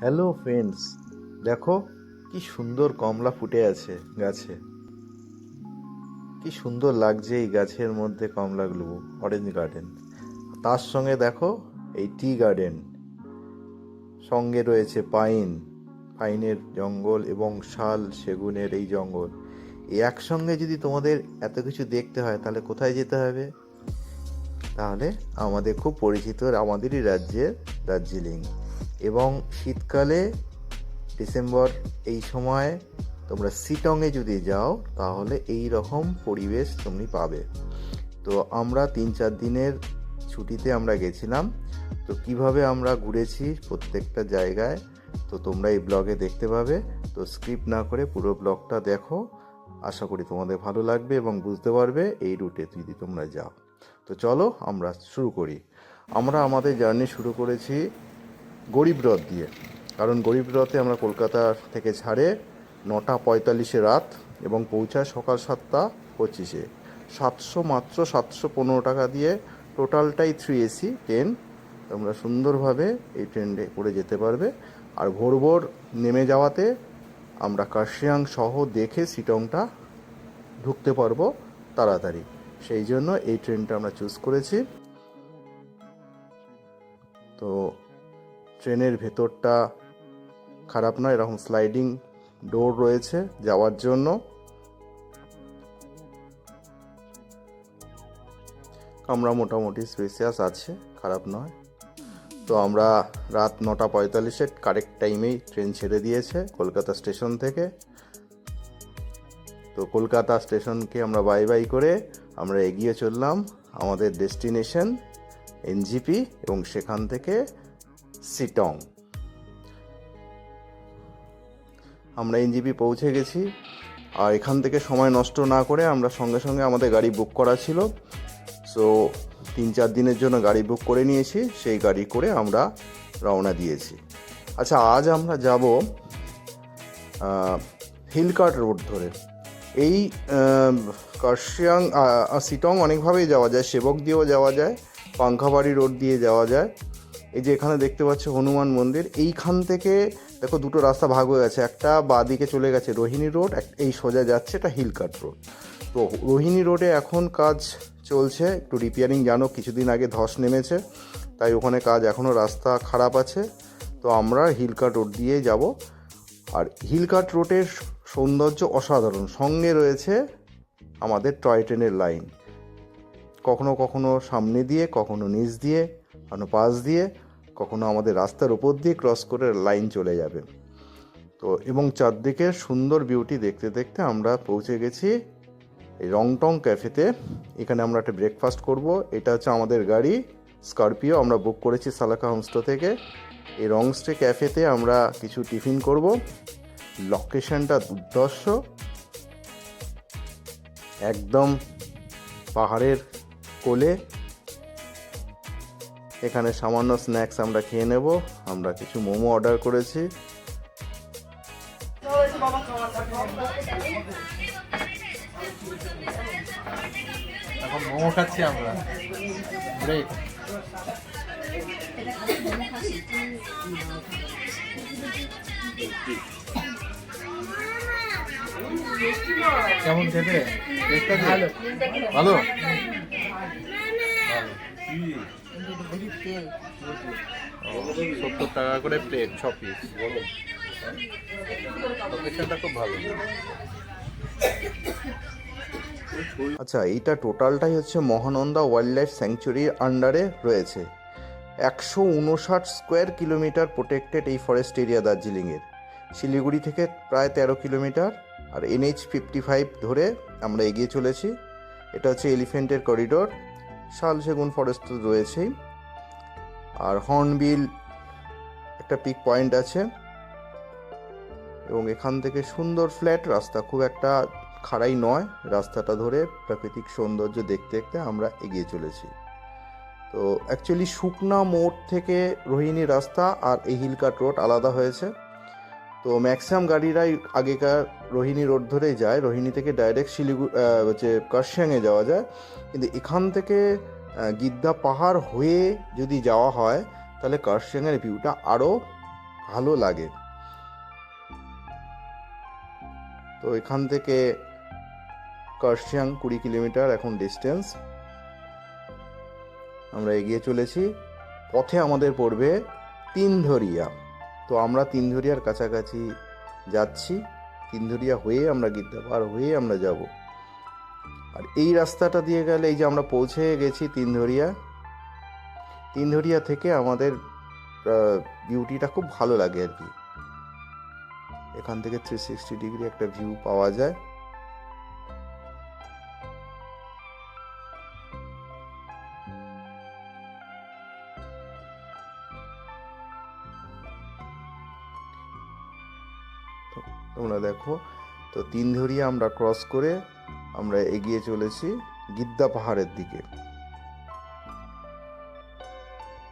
Hello friends, দেখো কি সুন্দর কমলা ফুটে আছে গাছে। কি সুন্দর লাগছে এই গাছের মধ্যে কমলাগুলো। অরেঞ্জ গার্ডেন, তার সঙ্গে দেখো এই টি গার্ডেন, সঙ্গে রয়েছে পাইনের জঙ্গল এবং শাল সেগুনের এই জঙ্গল। এই একসঙ্গে যদি তোমাদের এত কিছু দেখতে হয় তাহলে কোথায় যেতে হবে? তাহলে আমাদের খুব পরিচিত আমাদেরই রাজ্যের দার্জিলিং। এবং শীতকালে ডিসেম্বর এই সময় তোমরা শিটংয়ে যদি যাও তাহলে এই রকম পরিবেশ তুমি পাবে। তো আমরা 3-4 দিনের ছুটিতে আমরা গেছিলাম। তো কিভাবে আমরা ঘুরেছি প্রত্যেকটা জায়গায় তো তোমরা এই ব্লগে দেখতে পাবে। তো স্কিপ না করে পুরো ব্লগটা দেখো, আশা করি তোমাদের ভালো লাগবে এবং বুঝতে পারবে এই রুটে যদি তোমরা যাও। তো চলো আমরা শুরু করি। আমরা আমাদের জার্নি শুরু করেছি গরিব রথ দিয়ে, কারণ গরিব রথে আমরা কলকাতা থেকে ছাড়ে 9:45 রাত এবং পৌঁছায় সকাল 7:25। মাত্র 715 টাকা দিয়ে টোটালটাই 3 AC ট্রেন। তোমরা সুন্দরভাবে এই ট্রেনে করে যেতে পারবে। আর ভোর ভোর নেমে যাওয়াতে আমরা কার্শিয়াং সহ দেখে শিটংটা ঢুকতে পারবো তাড়াতাড়ি। সেই জন্য এই ট্রেনটা আমরা চুজ করেছি। তো ট্রেনের ভেতরটা খারাপ নয়, এরকম স্লাইডিং ডোর রয়েছে যাওয়ার জন্য। আমরা মোটামুটি স্পেসিয়াস আছে, খারাপ নয়। তো আমরা রাত 9:45 কারেক্ট টাইমেই ট্রেন ছেড়ে দিয়েছে কলকাতা স্টেশন থেকে। তো কলকাতা স্টেশনকে আমরা বাই বাই করে আমরা এগিয়ে চললাম আমাদের ডেস্টিনেশন এনজিপি এবং সেখান থেকে শিটং। আমরা এনজিপি পৌঁছে গেছি। আর এখান থেকে সময় নষ্ট না করে আমরা সঙ্গে সঙ্গে আমাদের গাড়ি বুক করা ছিল। সো 3-4 দিনের জন্য গাড়ি বুক করে নিয়েছি, সেই গাড়ি করে আমরা রওনা দিয়েছি। আচ্ছা, আজ আমরা যাব হিলকার্ট রোড ধরে। এই কার্শিয়াং শিটং অনেকভাবেই যাওয়া যায়, সেবক দিয়েও যাওয়া যায়, পাংখাবাড়ি রোড দিয়ে যাওয়া যায়। এই যে এখানে দেখতে পাচ্ছ হনুমান মন্দির, এইখান থেকে দেখো দুটো রাস্তা ভাগ হয়ে গেছে। একটা বাঁ দিকে চলে গেছে রোহিণী রোড, এই সোজা যাচ্ছে এটা হিলকার্ট রোড। তো রোহিণী রোডে এখন কাজ চলছে, একটু রিপেয়ারিং, জানো কিছুদিন আগে ধস নেমেছে, তাই ওখানে কাজ এখনও, রাস্তা খারাপ আছে। তো আমরা হিলকার্ট রোড দিয়ে যাব। আর হিলকার্ট রোডের সৌন্দর্য অসাধারণ, সঙ্গে রয়েছে আমাদের টয় ট্রেনের লাইন, কখনো কখনো সামনে দিয়ে, কখনো নিচ দিয়ে, কখনো পাশ দিয়ে, কখনো আমাদের রাস্তার উপর দিয়ে ক্রস করে লাইন চলে যাবে। তো এবং চারদিকের সুন্দর বিউটি দেখতে দেখতে আমরা পৌঁছে গেছি এই রংটং ক্যাফেতে। এখানে আমরা একটা ব্রেকফাস্ট করব। এটা হচ্ছে আমাদের গাড়ি স্করপিও, আমরা বুক করেছি সালাকা হোমস্টে থেকে। এই রংস্টে ক্যাফেতে আমরা কিছু টিফিন করব। লোকেশনটা দুর্ধর্ষ, একদম পাহাড়ের কোলে। এখানে সামান্য স্ন্যাক্স আমরা খেয়ে নেব। আমরা কিছু মোমো অর্ডার করেছি। এখন মোমো খাচ্ছি আমরা। ব্রেক কেমন খেতে? ভালো ভালো। 70 টাকা করে প্লেট, 6 পিস। লোকেশনটা খুব ভালো। আচ্ছা, এইটা টোটালটাই হচ্ছে মহানন্দা ওয়াইল্ড লাইফ স্যাংচুরির আন্ডারে রয়েছে। 159 স্কোয়ার কিলোমিটার প্রোটেক্টেড এই ফরেস্ট এরিয়া দার্জিলিংয়ের। শিলিগুড়ি থেকে প্রায় 13 কিলোমিটার। আর NH 55 ধরে আমরা এগিয়ে চলেছি। এটা হচ্ছে এলিফেন্টের করিডোর। শাল সেগুন ফরেস্ট তো রয়েছেই। আর হর্নবিল একটা পিক পয়েন্ট আছে। এবং এখান থেকে সুন্দর ফ্ল্যাট রাস্তা, খুব একটা খাড়াই নয়। রাস্তাটা ধরে প্রাকৃতিক সৌন্দর্য দেখতে দেখতে আমরা এগিয়ে চলেছি। তো অ্যাকচুয়ালি শুকনা মোড় থেকে রোহিণী রাস্তা আর এই হিলকার্ট রোড আলাদা হয়েছে। তো ম্যাক্সিমাম গাড়িরাই আগেকার রোহিণী রোড ধরেই যায়। রোহিণী থেকে ডাইরেক্ট শিলিগুড়ি হচ্ছে কার্শিয়াংয়ে যাওয়া যায়, কিন্তু এখান থেকে গিদ্দা পাহাড় হয়ে যদি যাওয়া হয় তাহলে কার্শিয়াংয়ের ভিউটা আরও ভালো লাগে। তো এখান থেকে কার্শিয়াং 20 কিলোমিটার এখন ডিস্টেন্স। আমরা এগিয়ে চলেছি। পথে আমাদের পড়বে তিনধরিয়া। তো আমরা তিনধরিয়ার কাছাকাছি যাচ্ছি। তিনধরিয়া হয়ে আমরা গিদ্দাপাহাড় হয়ে আমরা যাব। আর এই রাস্তাটা দিয়ে গেলে এই যে আমরা পৌঁছে গেছি তিনধরিয়া। তিনধরিয়া থেকে আমাদের ভিউটিটা খুব ভালো লাগে আর কি। এখান থেকে 360 ডিগ্রি একটা ভিউ পাওয়া যায়। তোমরা দেখো, তো তিনধরিয়া আমরা ক্রস করে আমরা এগিয়ে চলেছি গিদ্দা পাহাড়ের দিকে।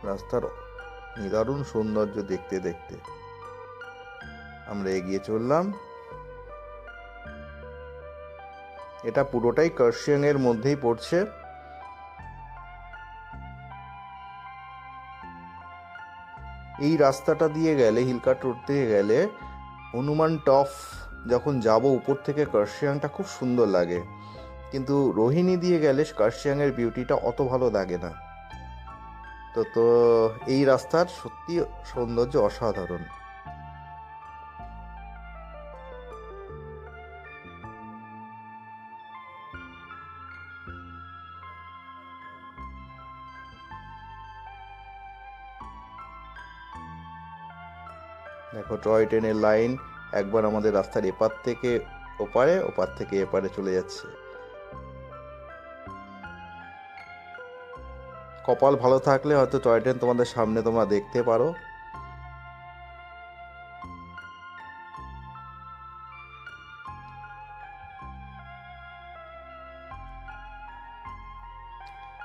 রাস্তার নিদারুণ সৌন্দর্য দেখতে দেখতে আমরা এগিয়ে চললাম। এটা পুরোটাই কার্শিয়াং এর মধ্যেই পড়ছে। এই রাস্তাটা দিয়ে গেলে, হিলকাট রোড দিয়ে গেলে হনুমান টপ যখন যাব উপর থেকে কার্শিয়াংটা খুব সুন্দর লাগে, কিন্তু রোহিণী দিয়ে গেলে কার্শিয়াংয়ের বিউটিটা অত ভালো লাগে না। তো এই রাস্তার সত্যি সৌন্দর্য অসাধারণ। দেখো টয় ট্রেনের লাইন একবার আমাদের রাস্তার এপার থেকে ওপারে, ওপার থেকে এপারে চলে যাচ্ছে। কপাল ভালো থাকলে হয়তো টয় ট্রেন তোমাদের সামনে তোমরা দেখতে পারো।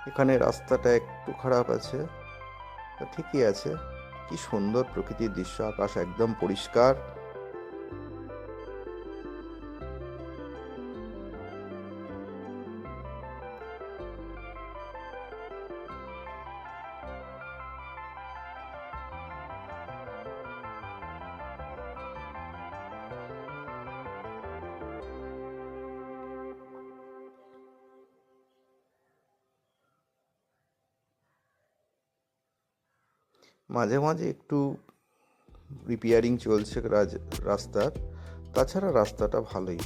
এখানে রাস্তাটা একটু খারাপ আছে, ঠিকই আছে। কি সুন্দর প্রকৃতির দৃশ্য, আকাশ একদম পরিষ্কার। মাঝে মাঝে একটু রিপেয়ারিং চলছে রাস্তার, তাছাড়া রাস্তাটা ভালোই।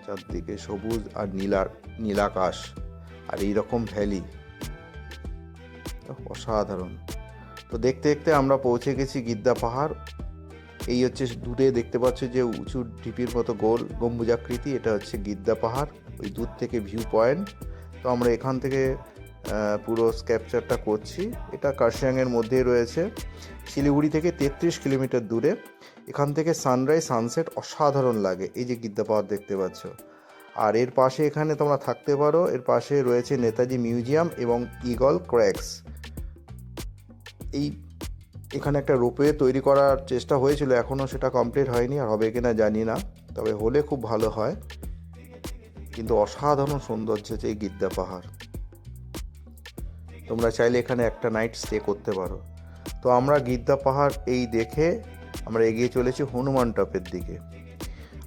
চারদিকে সবুজ আর নীলাকাশ আর এইরকম ভ্যালি, অসাধারণ। তো দেখতে দেখতে আমরা পৌঁছে গেছি গিদ্দা পাহাড়। এই হচ্ছে দূরে দেখতে পাচ্ছ যে উঁচু ঢিপির মতো গোল গম্বুজাকৃতি, এটা হচ্ছে গিদ্দা পাহাড়, ওই দূর থেকে ভিউ পয়েন্ট। তো আমরা এখান থেকে পুরো ক্যাপচারটা করছি। এটা কার্শিয়াংয়ের মধ্যেই রয়েছে, শিলিগুড়ি থেকে 33 কিলোমিটার দূরে। এখান থেকে সানরাইজ সানসেট অসাধারণ লাগে। এই যে গিদ্দা পাহাড় দেখতে পাচ্ছ, আর এর পাশে এখানে তোমরা থাকতে পারো। এর পাশে রয়েছে নেতাজি মিউজিয়াম এবং ঈগল ক্র্যাগস। এখানে একটা রোপওয়ে তৈরি করার চেষ্টা হয়েছিল, এখনও সেটা কমপ্লিট হয়নি, আর হবে কিনা জানি না, তবে হলে খুব ভালো হয়। কিন্তু অসাধারণ সৌন্দর্য হচ্ছে এই গিদ্দা পাহাড়। তোমরা চাইলে এখানে একটা নাইট স্টে করতে পারো। তো আমরা গিদ্দা পাহাড় এই দেখে আমরা এগিয়ে চলেছি হনুমান টপের দিকে।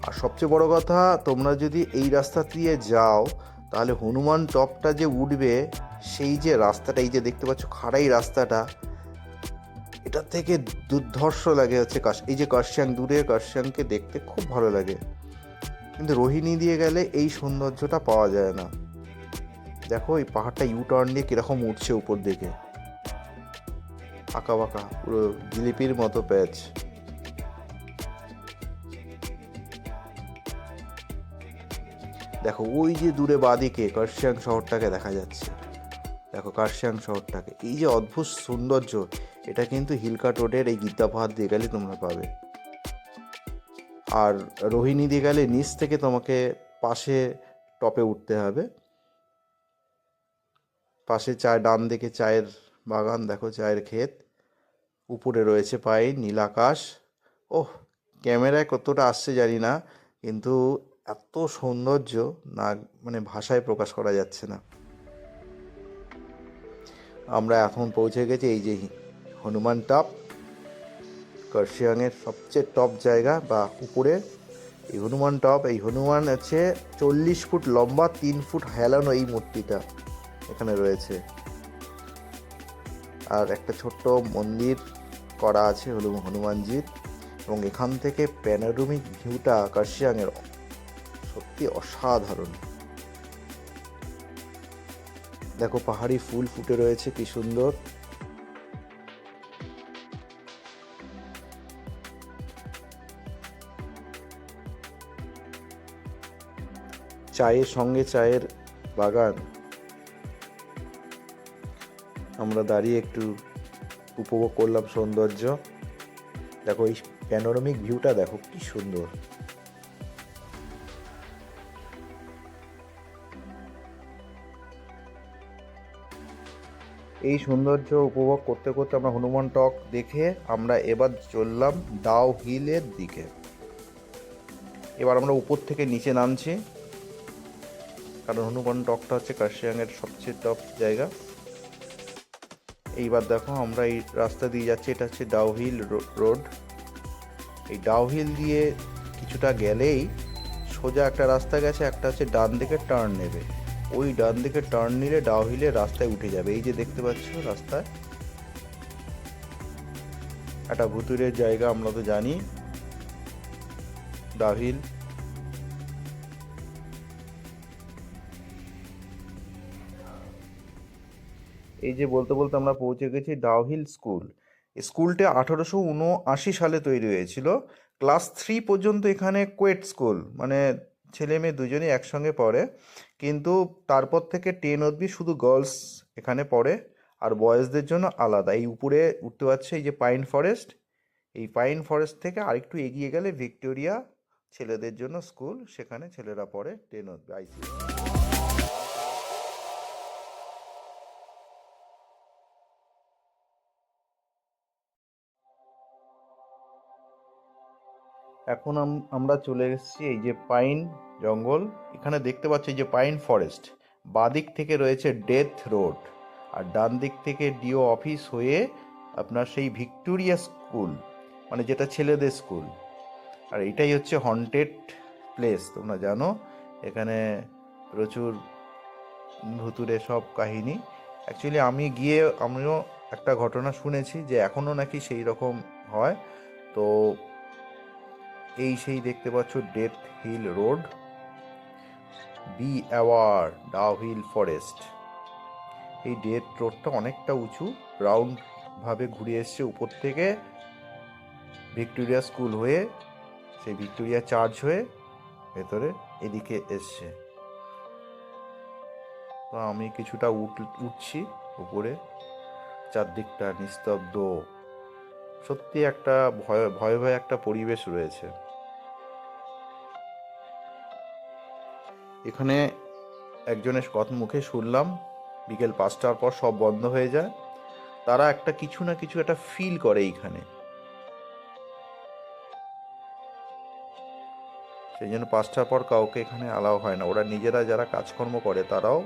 আর সবচেয়ে বড় কথা, তোমরা যদি এই রাস্তা দিয়ে যাও তাহলে হনুমান টপটা যে উঠবে, সেই যে রাস্তাটা, এই যে দেখতে পাচ্ছ খাড়াই রাস্তাটা, এটা থেকে দুর্ধর্ষ লাগে হচ্ছে এই যে কার্শিয়াং, দূরে কার্শিয়াংকে দেখতে খুব ভালো লাগে। কিন্তু রোহিণী দিয়ে গেলে এই সৌন্দর্যটা পাওয়া যায় না। দেখো এই পাহাড়টা ইউটার্ন দিয়ে কিরকম উঠছে উপর দিকে, আঁকা বাঁকা, পুরো জিলিপির মতো প্যাচ। দেখো ওই যে দূরে বাঁদিকে কার্শিয়াং শহরটাকে দেখা যাচ্ছে। দেখো কার্শিয়াং শহরটাকে, এই যে অদ্ভুত সৌন্দর্য, এটা কিন্তু হিলকাট রোডের এই গিদ্দা পাহাড় দিয়ে গেলে তোমরা পাবে। আর রোহিণী দিয়ে গেলে নিচ থেকে তোমাকে পাশে টপে উঠতে হবে। পাশে ডান দিকে চায়ের বাগান, দেখো চায়ের ক্ষেত, উপরে রয়েছে পাইন, নীলাকাশ। ওহ, ক্যামেরায় কতটা আসছে জানি না, কিন্তু এত সৌন্দর্য না, মানে ভাষায় প্রকাশ করা যাচ্ছে না। আমরা এখন পৌঁছে গেছি এই যে হনুমান টপ, কার্শিয়াংয়ের সবচেয়ে টপ জায়গা বা উপরে এই হনুমান টপ। এই হনুমান আছে 40 ফুট লম্বা, 3 ফুট হেলানো এই মূর্তিটা এখানে রয়েছে। আর একটা ছোট্ট মন্দির করা আছে হনুমানজির। এবং এখান থেকে প্যানোরামিক ভিউটা কার্শিয়াংয়ের সত্যি অসাধারণ। দেখো পাহাড়ি ফুল ফুটে রয়েছে কি সুন্দর। চায়ের সঙ্গে চায়ের বাগান। আমরা দাঁড়িয়ে একটু উপভোগ করলাম সৌন্দর্য। দেখো এই প্যানোরামিক ভিউটা দেখো কি সুন্দর। এই সৌন্দর্য উপভোগ করতে করতে আমরা হনুমান টক দেখে আমরা এবার চললাম ডাউ হিলের দিকে। এবার আমরা উপর থেকে নিচে নামছি, কারণ হনুমান টকটা হচ্ছে কার্শিয়াংয়ের সবচেয়ে টপ জায়গা। এইবার দেখো আমরা এই রাস্তা দিয়ে যাচ্ছি, এটা হচ্ছে ডাউ হিল রোড। এই ডাউ হিল দিয়ে কিছুটা গেলেই সোজা একটা রাস্তা গেছে, একটা হচ্ছে ডান দিকে টার্ন নেবে। ওই ডান দিকে টার্ন নিলে ডাউ হিলের রাস্তায় উঠে যাবে। এই যে দেখতে পাচ্ছ রাস্তায় একটা ভুতুড়ের জায়গা, আমরা তো জানি ডাউ হিল। এই যে বলতে বলতে আমরা পৌঁছে গেছি ডাউ হিল স্কুল। স্কুলটা 1879 সালে তৈরি হয়েছিল। ক্লাস 3 পর্যন্ত এখানে কোয়েট স্কুল, মানে ছেলে মেয়ে দুজনেই একসঙ্গে পড়ে। কিন্তু তারপর থেকে 10 অবধি শুধু গার্লস এখানে পড়ে, আর বয়েজদের জন্য আলাদা। এই উপরে উঠতে পারছে এই যে পাইন ফরেস্ট, এই পাইন ফরেস্ট থেকে আরেকটু এগিয়ে গেলে ভিক্টোরিয়া ছেলেদের জন্য স্কুল, সেখানে ছেলেরা পড়ে 10 অবধি আইসিএসসি। এখন আমরা চলে এসেছি এই যে পাইন জঙ্গল। এখানে দেখতে পাচ্ছি এই যে পাইন ফরেস্ট। বাদিক থেকে রয়েছে ডেথ রোড, আর ডান দিক থেকে ডিও অফিস হয়ে আপনার সেই ভিক্টোরিয়া স্কুল, মানে যেটা ছেলেদের স্কুল। আর এটাই হচ্ছে হন্টেড প্লেস, তোমরা জানো এখানে প্রচুর ভুতুরে সব কাহিনী। অ্যাকচুয়ালি আমিও একটা ঘটনা শুনেছি যে এখনও নাকি সেই রকম হয়। তো এই সেই দেখতে পাচ্ছ ডেথ হিল রোড, বি অ্যাওয়ার্ড ডাউ হিল ফরেস্ট। এই ডেথ রোডটা অনেকটা উঁচু, রাউন্ড ভাবে ঘুরে এসছে উপর থেকে ভিক্টোরিয়া স্কুল হয়ে, সেই ভিক্টোরিয়া চার্চ হয়ে ভেতরে এদিকে এসছে। তো আমি কিছুটা উঠছি উপরে, চারদিকটা নিস্তব্ধ, সত্যি একটা ভয় ভয় একটা পরিবেশ রয়েছে এখানে। একজনের মুখে শুনলাম বিকেল 5টার পর সব বন্ধ হয়ে যায়। তারা একটা কিছু না কিছু একটা ফিল করে এইখানে, সেই জন্য 5টার পর কাউকে এখানে অ্যালাউ হয় না। ওরা নিজেরা যারা কাজকর্ম করে তারাও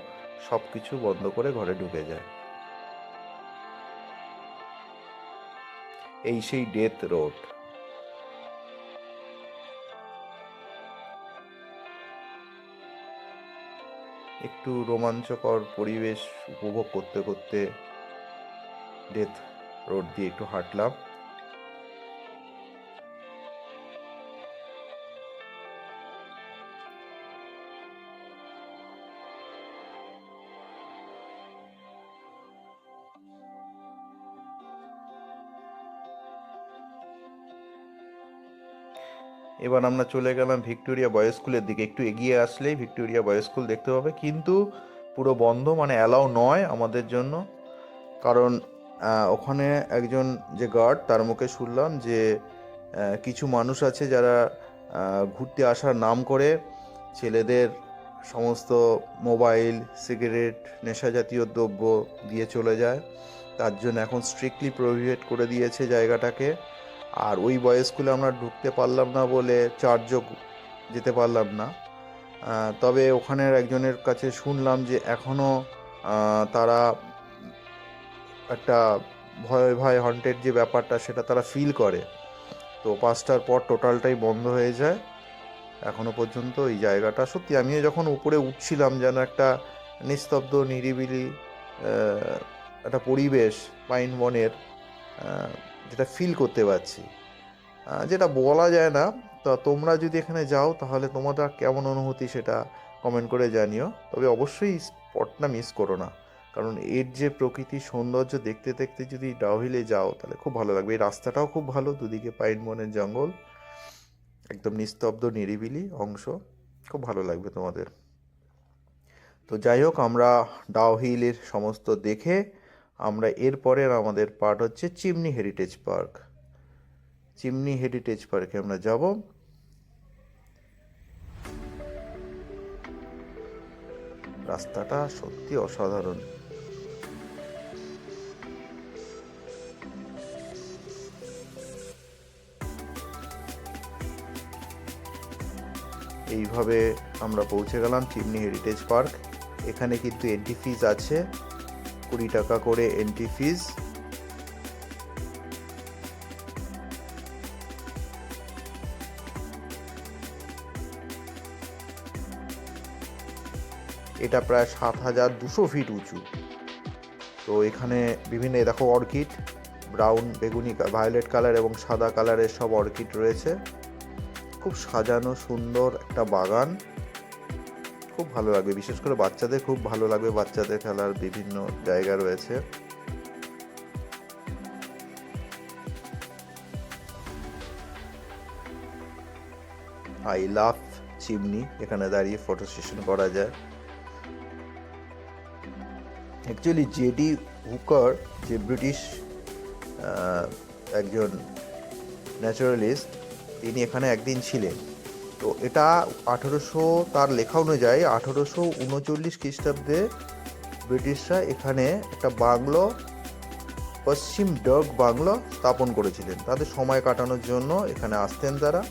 সব কিছু বন্ধ করে ঘরে ঢুকে যায়। এই সেই ডেথ রোড। একটু রোমাঞ্চকর পরিবেশ উপভোগ করতে করতে ডেথ রোড দিয়ে একটু হাঁটলাম। এবার আমরা চলে গেলাম ভিক্টোরিয়া বয়েজ স্কুলের দিকে। একটু এগিয়ে আসলেই ভিক্টোরিয়া বয়েজ স্কুল দেখতে পাবে, কিন্তু পুরো বন্ধ, মানে অ্যালাউ নয় আমাদের জন্য। কারণ ওখানে একজন যে গার্ড, তার মুখে শুনলাম যে কিছু মানুষ আছে যারা ঘুরতে আসার নাম করে ছেলেদের সমস্ত মোবাইল, সিগারেট, নেশা জাতীয় দ্রব্য দিয়ে চলে যায়। তার জন্য এখন স্ট্রিক্টলি প্রোহিবিট করে দিয়েছে জায়গাটাকে। আর ওই বয়েজ স্কুলে আমরা ঢুকতে পারলাম না বলে চার্জও যেতে পারলাম না। তবে ওখানের একজনের কাছে শুনলাম যে এখনও তারা একটা ভয় ভয় হন্টেড যে ব্যাপারটা সেটা তারা ফিল করে। তো 5টার পর টোটালটাই বন্ধ হয়ে যায়। এখনো পর্যন্ত এই জায়গাটা সত্যি, আমিও যখন উপরে উঠছিলাম যেন একটা নিস্তব্ধ নিরিবিলি একটা পরিবেশ পাইন বনের যেটা ফিল করতে পারছি, যেটা বলা যায় না। তা তোমরা যদি এখানে যাও তাহলে তোমাদের কেমন অনুভূতি সেটা কমেন্ট করে জানিও। তবে অবশ্যই স্পটটা মিস করো না, কারণ এর যে প্রকৃতির সৌন্দর্য দেখতে দেখতে যদি ডাউহিলে যাও তাহলে খুব ভালো লাগবে। এই রাস্তাটাও খুব ভালো, দুদিকে পাইন বনের জঙ্গল, একদম নিস্তব্ধ নিরিবিলি অংশ, খুব ভালো লাগবে তোমাদের। তো যাই হোক, আমরা ডাউহিলের সমস্ত দেখে আমরা এরপরের আমাদের পার্ট হচ্ছে chimney heritage park. Chimney heritage পার্কে আমরা যাব। রাস্তাটা সত্যি অসাধারণ। এইভাবে আমরা পৌঁছে গেলাম চিমনি হেরিটেজ পার্ক। এখানে কিন্তু এন্ট্রি ফিজ আছে, 20 টাকা করে এন্ট্রি ফিজ। এটা প্রায় 7200 ফিট উঁচু। তো এখানে বিভিন্ন দেখো অর্কিড, ব্রাউন, বেগুনি, ভায়োলেট কালার এবং সাদা কালারের সব অর্কিড রয়েছে। খুব সাজানো সুন্দর একটা বাগান, খুব ভালো লাগবে, বিশেষ করে বাচ্চাদের খুব ভালো লাগবে। বাচ্চাদের খেলার বিভিন্ন জায়গা রয়েছে। আই লাভ চিমনি, এখানে দাঁড়িয়ে ফটো সেশন করা যায়। অ্যাকচুয়ালি জেডি হুকার, যে ব্রিটিশ একজন ন্যাচারালিস্ট, তিনি এখানে একদিন ছিলেন। তো এটা 1800, তার লেখা অনুযায়ী 1839 খ্রিস্টাব্দে ব্রিটিশরা এখানে একটা বাংলো, পশ্চিম ডাক বাংলো স্থাপন করেছিলেন। তাদের সময় কাটানোর জন্য এখানে আসতেন তারা।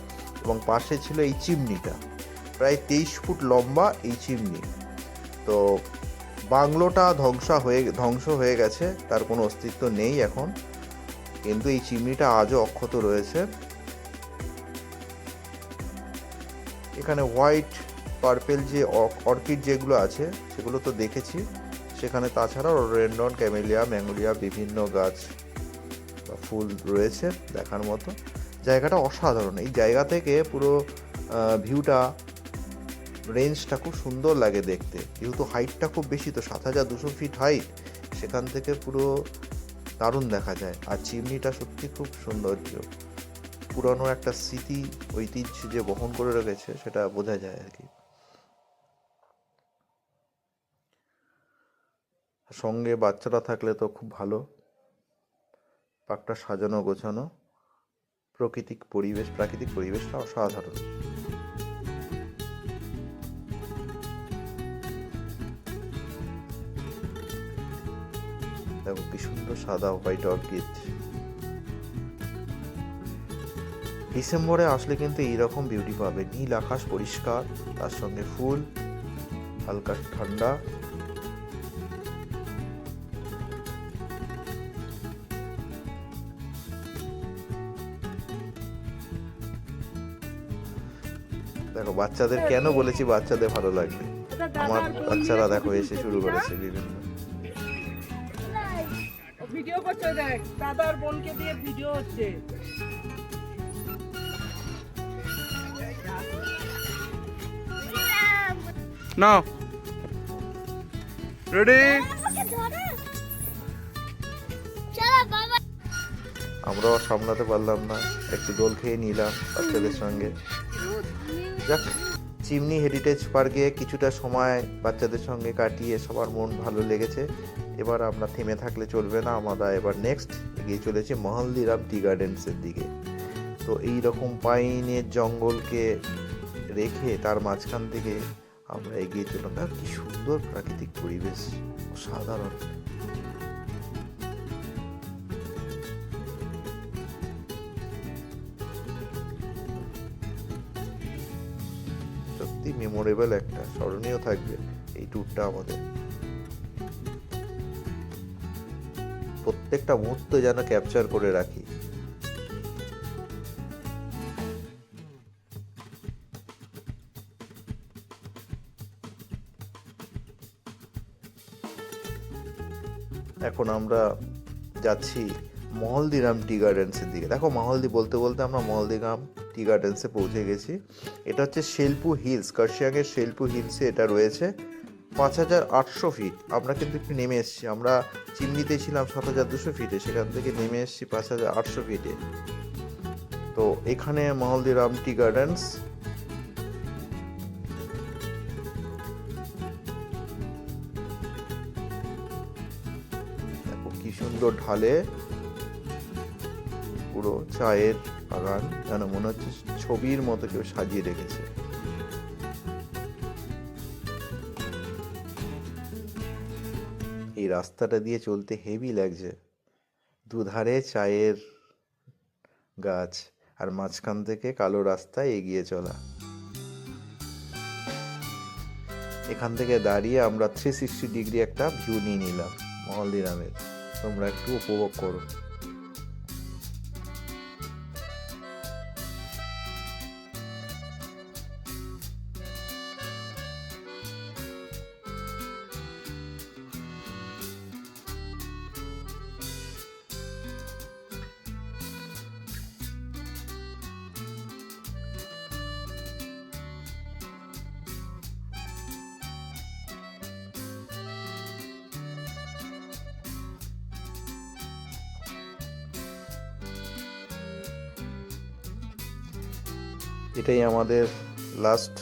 এবং পাশে ছিল এই চিমনিটা, প্রায় 23 ফুট লম্বা এই চিমনি। তো বাংলোটা ধ্বংস হয়ে গেছে, তার কোনো অস্তিত্ব নেই এখন, কিন্তু এই চিমনিটা আজও অক্ষত রয়েছে। এখানে হোয়াইট পার্পেল যে অর্কিড যেগুলো আছে সেগুলো তো দেখেছি সেখানে, তাছাড়াও রেন্ডন, ক্যামেলিয়া, ম্যাঙ্গোলিয়া বিভিন্ন গাছ বা ফুল রয়েছে দেখার মতো। জায়গাটা অসাধারণ। এই জায়গা থেকে পুরো ভিউটা, রেঞ্জটা খুব সুন্দর লাগে দেখতে, যেহেতু হাইটটা খুব বেশি, তো 7200 ফিট হাইট, সেখান থেকে পুরো দারুণ দেখা যায়। আর চিমনিটা সত্যি খুব সৌন্দর্য, পুরনো একটা স্মৃতি ঐতিহ্য যে বহন করে রেখেছে সেটা বোঝা যায় আর কি। সঙ্গে বাচ্চারা থাকলে তো খুব ভালো। পার্কটা সাজানো গোছানো, প্রাকৃতিক পরিবেশটা অসাধারণ। দেখো কি সুন্দর সাদা হোয়াইট অর্কিড। ডিসেম্বরে আসলে কিন্তু এইরকম বিউটি পাবে, নীল আকাশ পরিষ্কার, তার সঙ্গে ফুল, হালকা ঠান্ডা। দেখো বাচ্চাদের কেন বলেছি বাচ্চাদের ভালো লাগবে, আমার বাচ্চারা দেখো এসে শুরু করেছে বিভিন্ন। ভিডিও করছে, দেখ দাদার বোনকে দিয়ে ভিডিও হচ্ছে। নাও, রেডি। আমরাও সামলাতে পারলাম না, একটু দোল খেয়ে নিলাম বাচ্চাদের সঙ্গে। যাক, চিমনি হেরিটেজ পার্কে কিছুটা সময় বাচ্চাদের সঙ্গে কাটিয়ে সবার মন ভালো লেগেছে। এবার আমরা থেমে থাকলে চলবে না, আমরা এবার নেক্সট এগিয়ে চলেছি মহলদিরাম টি গার্ডেন্সের দিকে। তো এই রকম পাইনের জঙ্গলকে রেখে তার মাঝখান থেকে আমরা এগিয়ে চললাম। আর কি সুন্দর প্রাকৃতিক পরিবেশ, অসাধারণ। সত্যি মেমোরেবল একটা স্মরণীয় থাকবে এই ট্যুরটা আমাদের। প্রত্যেকটা মুহূর্ত যেন ক্যাপচার করে রাখি। এখন আমরা যাচ্ছি মহলদিরাম টি গার্ডেন্সের দিকে। দেখো মহলদি বলতে বলতে আমরা মহলদিরাম টি গার্ডেন্সে পৌঁছে গেছি। এটা হচ্ছে শেলপু হিলস, কার্শিয়াংয়ের শেলপু হিলসে এটা রয়েছে। 5800 ফিট। আমরা কিন্তু একটু নেমে এসেছি, আমরা চিমনিতে ছিলাম 7200 ফিটে, সেখান থেকে নেমে এসেছি 5800 ফিটে। তো এখানে মহলদিরাম টি গার্ডেন্স। দেখো কি সুন্দর ঢালে পুরো চায়ের বাগান, যেন মনে হচ্ছে ছবির মতো কেউ সাজিয়ে রেখেছে। এই রাস্তাটা দিয়ে চলতে হেভি লাগছে, দুধারে চায়ের গাছ আর মাঝখান থেকে কালো রাস্তায় এগিয়ে চলা। এখান থেকে দাঁড়িয়ে আমরা 360 ডিগ্রি একটা ভিউ নিয়ে নিলাম মহলদিরামের। তোমরা একটু উপভোগ করো। এটাই আমাদের লাস্ট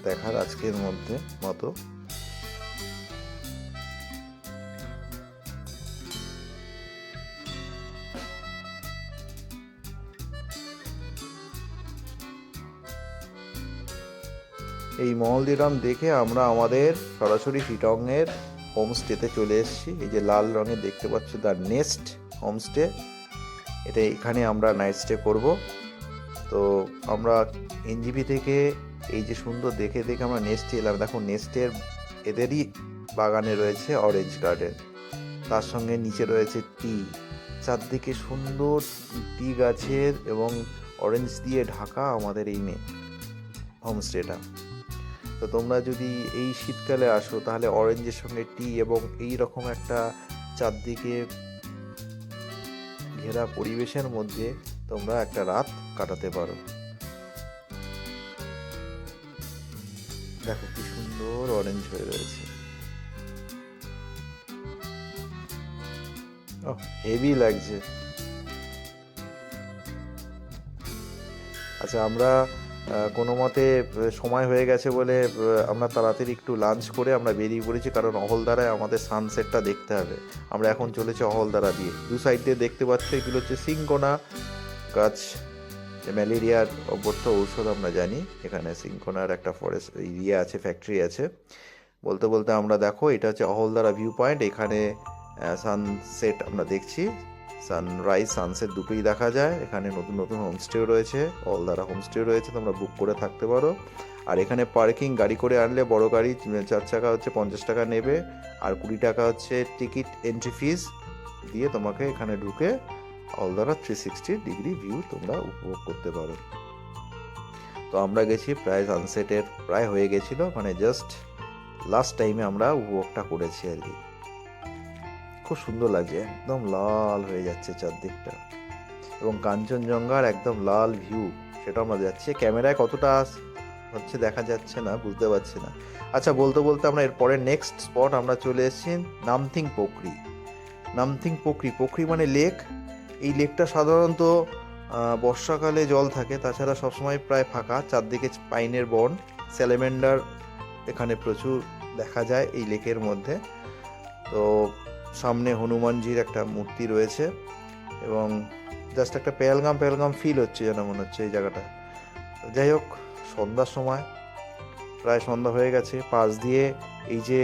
দেখার আজকের মধ্যে মতো। এই মহলদিরাম দেখে আমরা আমাদের সরাসরি চিটংয়ের হোমস্টেতে চলে এসেছি। এই যে লাল রঙের দেখতে পাচ্ছ দ্য নেস্ট হোমস্টে, এটা এখানে আমরা নাইট স্টে করবো। তো আমরা এনজিপি থেকে এই যে সুন্দর দেখে দেখে আমরা নেস্টে এলাম। দেখো নেস্টের এদেরই বাগানে রয়েছে অরেঞ্জ গার্ডেন, তার সঙ্গে নিচে রয়েছে টি, চারদিকে সুন্দর টি গাছের এবং অরেঞ্জ দিয়ে ঢাকা আমাদের এই হোমস্টেটা। তো তোমরা যদি এই শীতকালে আসো তাহলে অরেঞ্জের সঙ্গে টি এবং এই রকম একটা চারদিকে ঘেরা পরিবেশের মধ্যে তোমরা একটা রাত কাটাতে পারো। দেখো কি সুন্দর অরেঞ্জ হয়ে রয়েছে, হেভি লাগছে। আচ্ছা আমরা কোনো মতে সময় হয়ে গেছে বলে আমরা তাড়াতাড়ি একটু লাঞ্চ করে আমরা বেরিয়ে পড়েছি, কারণ অহলদারায় আমাদের সানসেটটা দেখতে হবে। আমরা এখন চলেছি অহলদারা দিয়ে। দু সাইড দিয়ে দেখতে পাচ্ছি এগুলো হচ্ছে সিংকোনা গাছ, ম্যালেরিয়ার অবর্ত ঔষধ আমরা জানি। এখানে সিংকোনার একটা ফরেস্ট ইয়ে আছে, ফ্যাক্টরি আছে। বলতে বলতে আমরা দেখো এটা হচ্ছে অহলদারা ভিউ পয়েন্ট। এখানে সানসেট আমরা দেখছি, সানরাইজ সানসেট দুটোই দেখা যায়। এখানে নতুন নতুন হোমস্টেও রয়েছে, অহলদারা হোমস্টেও রয়েছে, তোমরা বুক করে থাকতে পারো। আর এখানে পার্কিং গাড়ি করে আনলে বড় গাড়ি 4 চাকা হচ্ছে 50 টাকা নেবে, আর 20 টাকা হচ্ছে টিকিট এন্ট্রি ফিস দিয়ে তোমাকে এখানে ঢুকে অহলদারা 360 ডিগ্রি ভিউ তোমরা উপভোগ করতে পারো। তো আমরা গেছি প্রায় সানসেটের প্রায় হয়ে গেছিলো, মানে জাস্ট লাস্ট টাইমে আমরা উপভোগটা করেছি আর কি। খুব সুন্দর লাগছে, একদম লাল হয়ে যাচ্ছে চারদিকটা, এবং কাঞ্চনজঙ্ঘার একদম লাল ভিউ সেটা আমরা যাচ্ছি। ক্যামেরায় কতটা হচ্ছে দেখা যাচ্ছে না, বুঝতে পারছি না। আচ্ছা বলতে বলতে আমরা এরপরে নেক্সট স্পট আমরা চলে এসেছি নামথিং পোখরি। নামথিং পোখরি, পোখরি মানে লেক। এই লেকটা সাধারণত বর্ষাকালে জল থাকে, তাছাড়া সবসময় প্রায় ফাঁকা। চারদিকে পাইনের বন, স্যালামেন্ডার এখানে প্রচুর দেখা যায় এই লেকের মধ্যে। তো সামনে হনুমানজির একটা মূর্তি রয়েছে, এবং জাস্ট একটা পেহেলগাম ফিল হচ্ছে, যেন মনে হচ্ছে এই জায়গাটা। যাই হোক, সন্ধ্যার সময় প্রায় সন্ধ্যা হয়ে গেছে। পাশ দিয়ে এই যে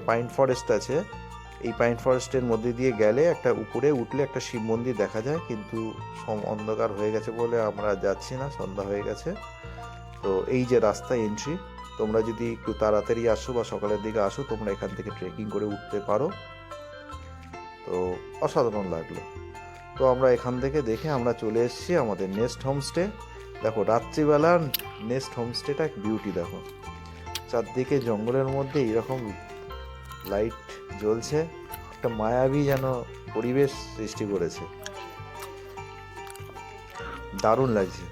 পাইন ফরেস্ট আছে, এই পাইন ফরেস্টের মধ্যে দিয়ে গেলে একটা উপরে উঠলে একটা শিব মন্দির দেখা যায়, কিন্তু অন্ধকার হয়ে গেছে বলে আমরা যাচ্ছি না, সন্ধ্যা হয়ে গেছে। তো তো এই যে রাস্তা এন্ট্রি, তোমরা যদি একটু তাড়াতাড়ি আসো বা সকালের দিকে আসো তোমরা এখান থেকে ট্রেকিং করে উঠতে পারো। তো অসাধারণ লাগলো। তো আমরা এখান থেকে দেখে আমরা চলে এসেছি আমাদের নেস্ট হোমস্টে। দেখো রাত্রিবেলার নেস্ট হোমস্টেটা বিউটি, দেখো চারদিকে জঙ্গলের মধ্যে এইরকম লাইট জ্বলছে, একটা মায়াবী যেন পরিবেশ সৃষ্টি করেছে, দারুণ লাগছে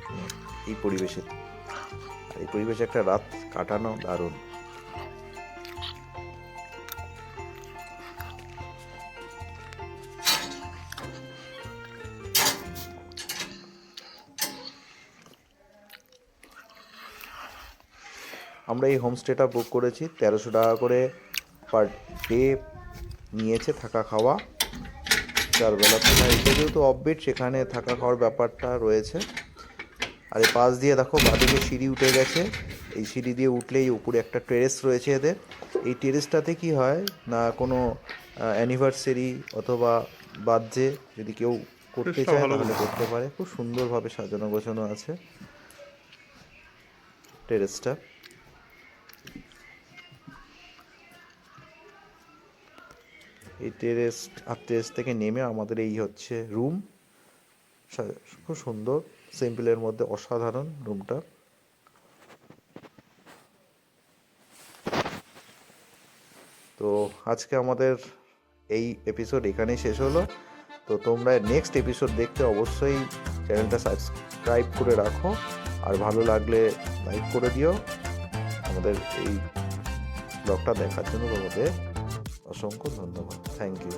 এই পরিবেশে। এই পরিবেশে একটা রাত কাটানো দারুণ। আমরা এই হোমস্টেটা বুক করেছি 1300 টাকা করে পার ডে নিয়েছে, থাকা খাওয়া 4 বেলা থাকা। এটা যেহেতু অফবিট সেখানে থাকা খাওয়ার ব্যাপারটা রয়েছে। আর এই পাশ দিয়ে দেখো বাদিকে সিঁড়ি উঠে গেছে, এই সিঁড়ি দিয়ে উঠলেই উপরে একটা টেরেস রয়েছে এদের। এই টেরেসটাতে কি হয় না, কোনো অ্যানিভার্সারি অথবা বার্থডে যদি কেউ করতে চায় তাহলে করতে পারে। খুব সুন্দরভাবে সাজানো গোছানো আছে টেরেসটা। এই টেরেস থেকে নেমে আমাদের এই হচ্ছে রুম, খুব সুন্দর সিম্পলের মধ্যে অসাধারণ রুমটা। তো আজকে আমাদের এই এপিসোড এখানেই শেষ হলো। তো তোমরা নেক্সট এপিসোড দেখতে অবশ্যই চ্যানেলটা সাবস্ক্রাইব করে রাখো, আর ভালো লাগলে লাইক করে দিও। আমাদের এই ব্লগটা দেখার জন্য তোমাদের অসংখ্য ধন্যবাদ। Thank you.